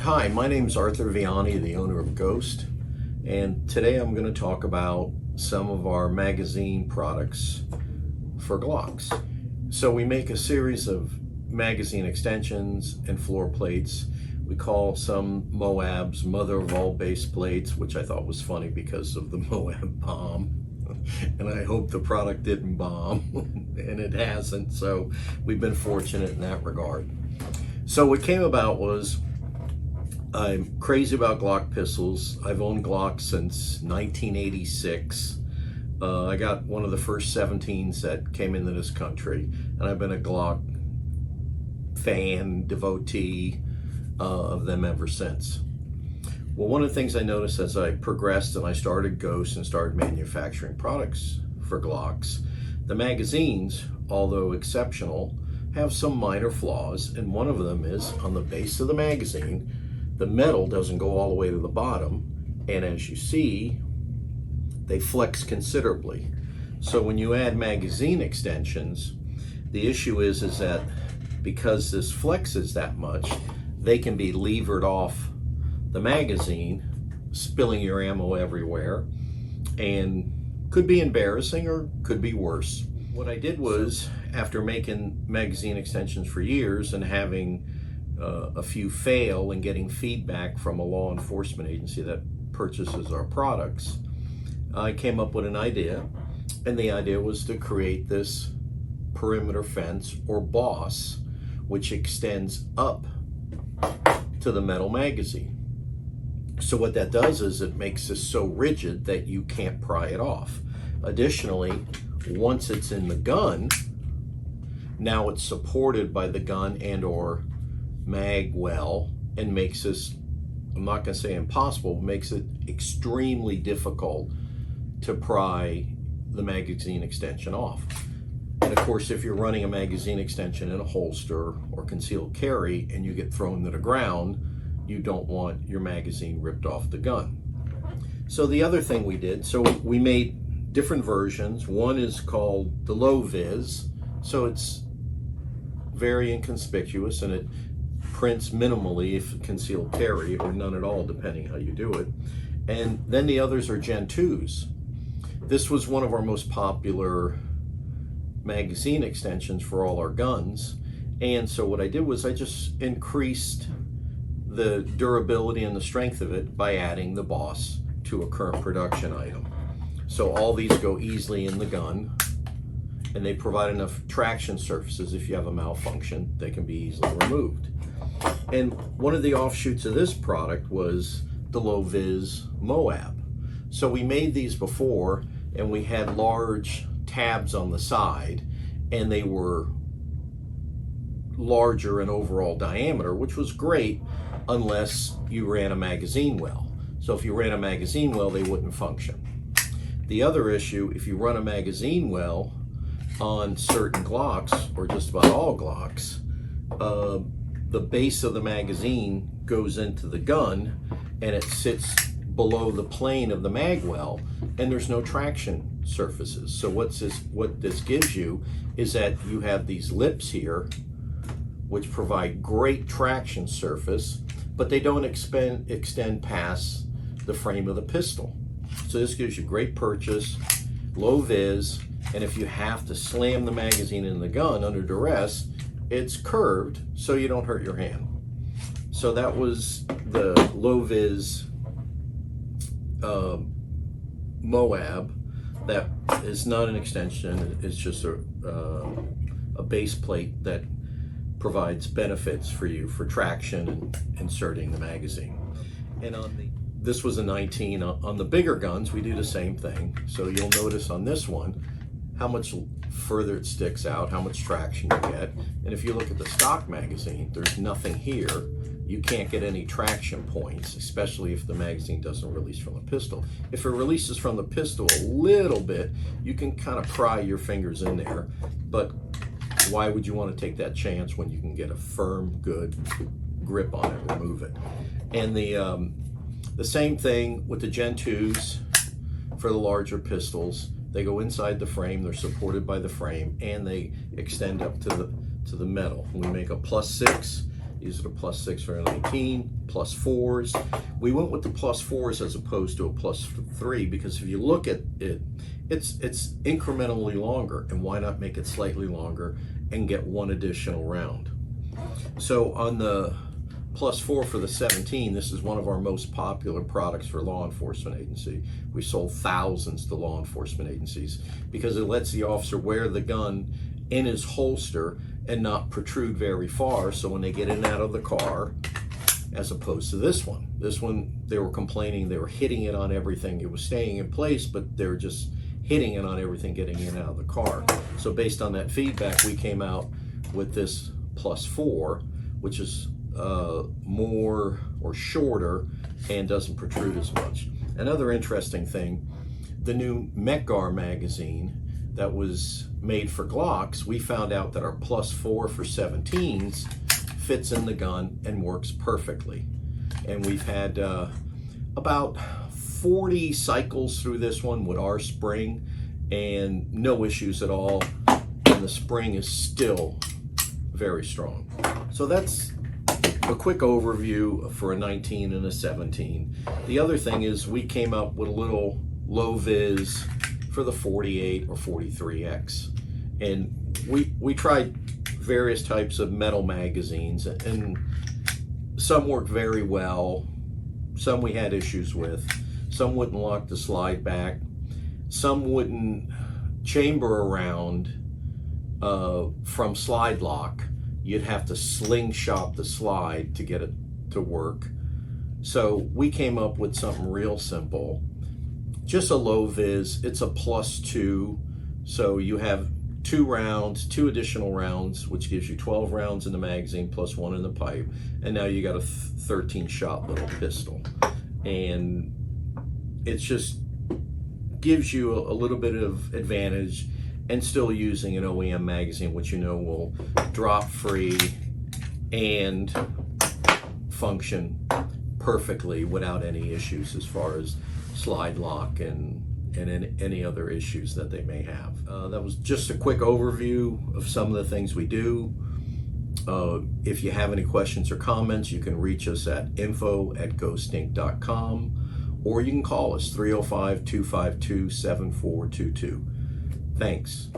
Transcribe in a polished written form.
Hi, my name is Arthur Viani, the owner of Ghost, and today I'm going to talk about some of our magazine products for Glocks. So we make a series of magazine extensions and floor plates. We call some Moabs mother of all base plates, which I thought was funny because of the Moab bomb. And I hope the product didn't bomb, and it hasn't, so we've been fortunate in that regard. So what came about was I'm crazy about Glock pistols. I've owned Glock since 1986. I got one of the first 17s that came into this country, and I've been a Glock fan, devotee of them ever since. Well, one of the things I noticed as I progressed and I started Ghost and started manufacturing products for Glocks, the magazines, although exceptional, have some minor flaws, and one of them is on the base of the magazine, the metal doesn't go all the way to the bottom, and as you see, they flex considerably. So when you add magazine extensions, the issue is that because this flexes that much, they can be levered off the magazine, spilling your ammo everywhere, and could be embarrassing or could be worse. What I did was, after making magazine extensions for years and having a few fail and getting feedback from a law enforcement agency that purchases our products, I came up with an idea, and the idea was to create this perimeter fence or boss which extends up to the metal magazine. So what that does is it makes this so rigid that you can't pry it off. Additionally, once it's in the gun, now it's supported by the gun and or mag well, and makes this, I'm not going to say impossible, makes it extremely difficult to pry the magazine extension off. And of course, if you're running a magazine extension in a holster or concealed carry and you get thrown to the ground, you don't want your magazine ripped off the gun. So the other thing we did, so we made different versions. One is called the Low-viz, so it's very inconspicuous and it prints minimally if concealed carry, or none at all depending how you do it. And then the others are Gen 2s. This was one of our most popular magazine extensions for all our guns, and so what I did was I just increased the durability and the strength of it by adding the boss to a current production item. So all these go easily in the gun, and they provide enough traction surfaces if you have a malfunction, they can be easily removed. And one of the offshoots of this product was the Low-viz Moab. So we made these before, and we had large tabs on the side, and they were larger in overall diameter, which was great unless you ran a magazine well. So if you ran a magazine well, they wouldn't function. The other issue, if you run a magazine well on certain Glocks, or just about all Glocks, the base of the magazine goes into the gun and it sits below the plane of the mag well, and there's no traction surfaces. So what this gives you is that you have these lips here which provide great traction surface, but they don't extend past the frame of the pistol. So this gives you great purchase, low vis, and if you have to slam the magazine in the gun under duress, it's curved so you don't hurt your hand. So that was the Low-viz Moab. That is not an extension, it's just a base plate that provides benefits for you for traction and inserting the magazine. And this was a 19. On the bigger guns, we do the same thing. So you'll notice on this one how much further it sticks out, how much traction you get. And if you look at the stock magazine, there's nothing here. You can't get any traction points, especially if the magazine doesn't release from the pistol. If it releases from the pistol a little bit, you can kind of pry your fingers in there, but why would you want to take that chance when you can get a firm, good grip on it and remove it? And the same thing with the Gen 2s for the larger pistols. They go inside the frame, they're supported by the frame, and they extend up to the metal. We make a +6 These are the +6 for 19, +4s. We went with the +4s as opposed to a +3 because if you look at it, it's incrementally longer, and why not make it slightly longer and get one additional round? So on the +4 for the 17, this is one of our most popular products for law enforcement agency. We sold thousands to law enforcement agencies because it lets the officer wear the gun in his holster and not protrude very far, so when they get in and out of the car, as opposed to this one. This one, they were complaining they were hitting it on everything. It was staying in place, but they were just hitting it on everything getting in and out of the car. So based on that feedback, we came out with this +4, which is more or shorter and doesn't protrude as much. Another interesting thing, the new Metgar magazine that was made for Glocks, we found out that our +4 for 17s fits in the gun and works perfectly. And we've had about 40 cycles through this one with our spring and no issues at all. And the spring is still very strong. So that's a quick overview for a 19 and a 17. The other thing is we came up with a little low-viz for the 48 or 43X. And we tried various types of metal magazines, and some worked very well, some we had issues with, some wouldn't lock the slide back, some wouldn't chamber around from slide lock. You'd have to slingshot the slide to get it to work. So we came up with something real simple, just a low-viz. It's a +2, so you have 2 rounds, 2 additional rounds, which gives you 12 rounds in the magazine plus 1 in the pipe, and now you got a 13-shot little pistol. And it just gives you a little bit of advantage, and still using an OEM magazine, which you know will drop free and function perfectly without any issues as far as slide lock and any other issues that they may have. That was just a quick overview of some of the things we do. If you have any questions or comments, you can reach us at info@ghostinc.com, or you can call us 305-252-7422. Thanks.